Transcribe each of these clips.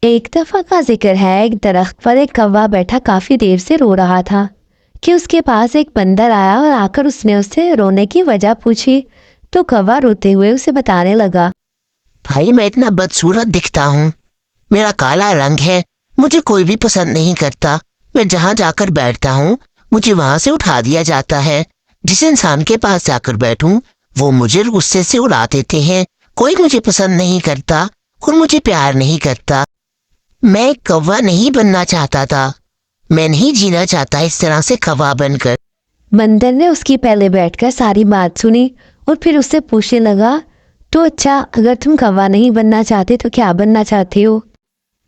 ایک دفعہ کا ذکر ہے، ایک درخت پر ایک کوا بیٹھا کافی دیر سے رو رہا تھا کہ اس کے پاس ایک بندر آیا اور آ کر اس نے اسے رونے کی وجہ پوچھی تو کوا روتے ہوئے اسے بتانے لگا، بھائی میں اتنا بدصورت دکھتا ہوں، میرا کالا رنگ ہے، مجھے کوئی بھی پسند نہیں کرتا، میں جہاں جا کر بیٹھتا ہوں مجھے وہاں سے اٹھا دیا جاتا ہے، جس انسان کے پاس جا کر بیٹھوں وہ مجھے غصے سے اڑا دیتے ہیں، کوئی مجھے پسند نہیں کرتا اور مجھے پیار نہیں کرتا۔ میں ایک کوا نہیں بننا چاہتا تھا، میں نہیں جینا چاہتا اس طرح سے کوا بن کر۔ بندر نے اس کی پہلے بیٹھ کر ساری بات سنی اور پھر اس سے پوچھنے لگا، تو اچھا اگر تم کوا نہیں بننا چاہتے تو کیا بننا چاہتے ہو؟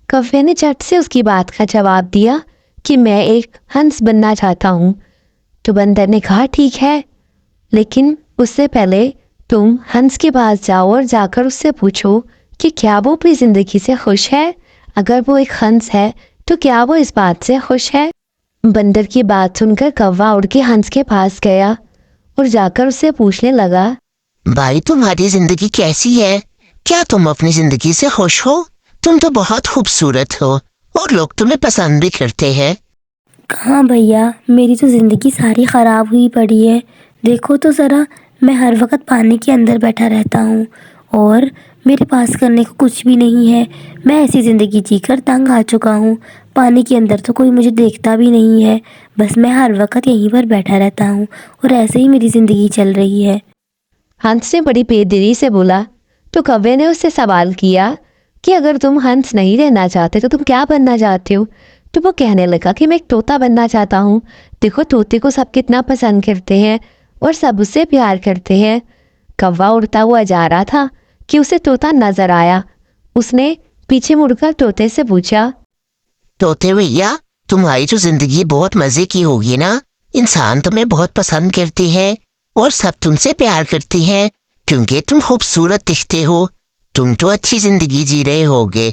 کوے نے جھٹ سے اس کی بات کا جواب دیا کہ میں ایک ہنس بننا چاہتا ہوں۔ تو بندر نے کہا ٹھیک ہے، لیکن اس سے پہلے تم ہنس کے پاس جاؤ اور جا کر اس سے پوچھو کہ کیا وہ اپنی زندگی سے خوش ہے۔ اگر وہ ایک ہنس ہے تو کیا وہ اس بات سے خوش ہے؟ بندر کی بات سن کر کوا اڑ کے ہنس کے پاس گیا اور جا کر اس سے پوچھنے لگا، بھائی تمہاری زندگی کیسی ہے؟ کیا تم اپنی زندگی سے خوش ہو؟ تم تو بہت خوبصورت ہو اور لوگ تمہیں پسند بھی کرتے ہیں۔ کہاں بھیا، میری تو زندگی ساری خراب ہوئی پڑی ہے۔ دیکھو تو ذرا، میں ہر وقت پانی کے اندر بیٹھا رہتا ہوں اور میرے پاس کرنے کو کچھ بھی نہیں ہے۔ میں ایسی زندگی جی کر تنگ آ چکا ہوں۔ پانی کے اندر تو کوئی مجھے دیکھتا بھی نہیں ہے، بس میں ہر وقت یہیں پر بیٹھا رہتا ہوں اور ایسے ہی میری زندگی چل رہی ہے۔ ہنس نے بڑی بے دلی سے بولا۔ تو کوے نے اس سے سوال کیا کہ اگر تم ہنس نہیں رہنا چاہتے تو تم کیا بننا چاہتے ہو؟ تو وہ کہنے لگا کہ میں ایک طوطا بننا چاہتا ہوں۔ دیکھو طوطے کو سب کتنا پسند کرتے ہیں اور سب اس سے پیار کرتے ہیں۔ کوا اڑتا ہوا جا رہا تھا کہ اسے طوطا نظر آیا۔ اس نے پیچھے مڑ کر طوطے سے پوچھا، طوطے بھیا تمہاری تو زندگی بہت مزے کی ہوگی نا، انسان تمہیں بہت پسند کرتے ہیں اور سب تم سے پیار کرتے ہیں کیونکہ تم خوبصورت دکھتے ہو، تم تو اچھی زندگی جی رہے ہوگے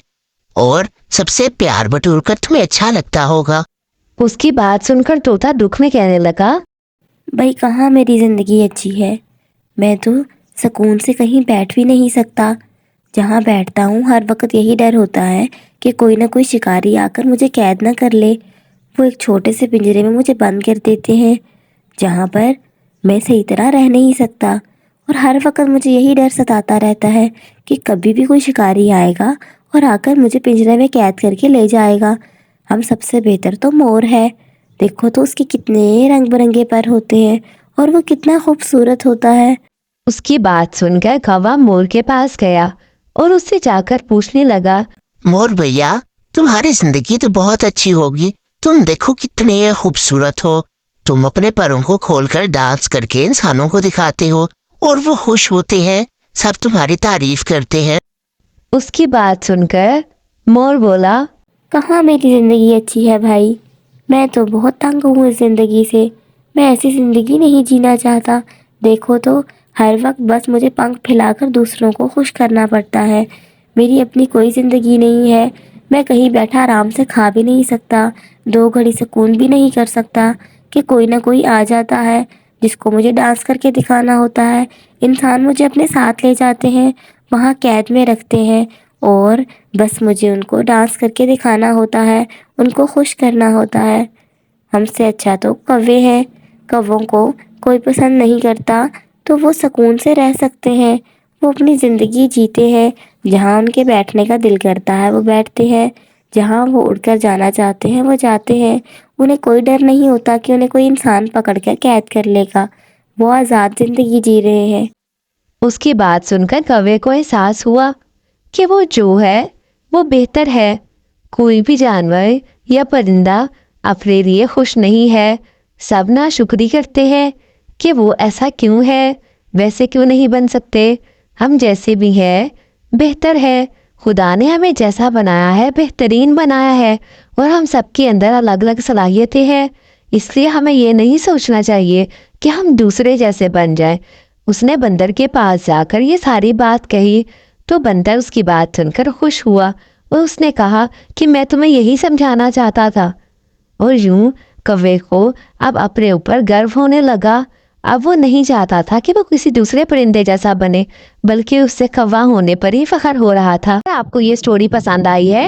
اور سب سے پیار بٹور کر تمہیں اچھا لگتا ہوگا۔ اس کی بات سن کر طوطا دکھ میں کہنے لگا، بھائی کہاں میری زندگی اچھی ہے، میں تو سکون سے کہیں بیٹھ بھی نہیں سکتا۔ جہاں بیٹھتا ہوں ہر وقت یہی ڈر ہوتا ہے کہ کوئی نہ کوئی شکاری آ کر مجھے قید نہ کر لے۔ وہ ایک چھوٹے سے پنجرے میں مجھے بند کر دیتے ہیں جہاں پر میں صحیح طرح رہ نہیں سکتا، اور ہر وقت مجھے یہی ڈر ستاتا رہتا ہے کہ کبھی بھی کوئی شکاری آئے گا اور آ کر مجھے پنجرے میں قید کر کے لے جائے گا۔ ہم سب سے بہتر تو مور ہے، دیکھو تو اس کے کتنے رنگ برنگے پر ہوتے ہیں اور وہ کتنا خوبصورت ہوتا ہے۔ اس کی بات سن کر کوا مور کے پاس گیا اور اس سے جا کر پوچھنے لگا، مور بھیا تمہاری زندگی تو بہت اچھی ہوگی، تم دیکھو کتنے خوبصورت ہو، تم اپنے پروں کو کھول کر ڈانس کر کے انسانوں کو دکھاتے ہو اور وہ خوش ہوتے ہیں، سب تمہاری تعریف کرتے ہیں۔ اس کی بات سن کر مور بولا، کہاں میری زندگی اچھی ہے بھائی، میں تو بہت تنگ ہوں اس زندگی سے، میں ایسی زندگی نہیں جینا چاہتا۔ دیکھو تو ہر وقت بس مجھے پنکھ پھیلا کر دوسروں کو خوش کرنا پڑتا ہے، میری اپنی کوئی زندگی نہیں ہے۔ میں کہیں بیٹھا آرام سے کھا بھی نہیں سکتا، دو گھڑی سکون بھی نہیں کر سکتا کہ کوئی نہ کوئی آ جاتا ہے جس کو مجھے ڈانس کر کے دکھانا ہوتا ہے۔ انسان مجھے اپنے ساتھ لے جاتے ہیں، وہاں قید میں رکھتے ہیں اور بس مجھے ان کو ڈانس کر کے دکھانا ہوتا ہے، ان کو خوش کرنا ہوتا ہے۔ ہم سے اچھا تو کوے ہیں، کووں کو کوئی پسند نہیں کرتا تو وہ سکون سے رہ سکتے ہیں، وہ اپنی زندگی جیتے ہیں، جہاں ان کے بیٹھنے کا دل کرتا ہے وہ بیٹھتے ہیں، جہاں وہ اڑ کر جانا چاہتے ہیں وہ جاتے ہیں۔ انہیں کوئی ڈر نہیں ہوتا کہ انہیں کوئی انسان پکڑ کر قید کر لے گا، وہ آزاد زندگی جی رہے ہیں۔ اس کی بات سن کر کوے کو احساس ہوا کہ وہ جو ہے وہ بہتر ہے۔ کوئی بھی جانور یا پرندہ اپنے لیے خوش نہیں ہے، سب ناشکری کرتے ہیں کہ وہ ایسا کیوں ہے، ویسے کیوں نہیں بن سکتے، ہم جیسے بھی ہیں بہتر ہے، خدا نے ہمیں جیسا بنایا ہے بہترین بنایا ہے اور ہم سب کے اندر الگ الگ صلاحیتیں ہیں، اس لیے ہمیں یہ نہیں سوچنا چاہیے کہ ہم دوسرے جیسے بن جائیں۔ اس نے بندر کے پاس جا کر یہ ساری بات کہی تو بندر اس کی بات سن کر خوش ہوا اور اس نے کہا کہ میں تمہیں یہی سمجھانا چاہتا تھا، اور یوں کوے کو اب اپنے اوپر گرو ہونے لگا۔ اب وہ نہیں چاہتا تھا کہ وہ کسی دوسرے پرندے جیسا بنے، بلکہ اس سے کوا ہونے پر ہی فخر ہو رہا تھا۔ آپ کو یہ سٹوری پسند آئی ہے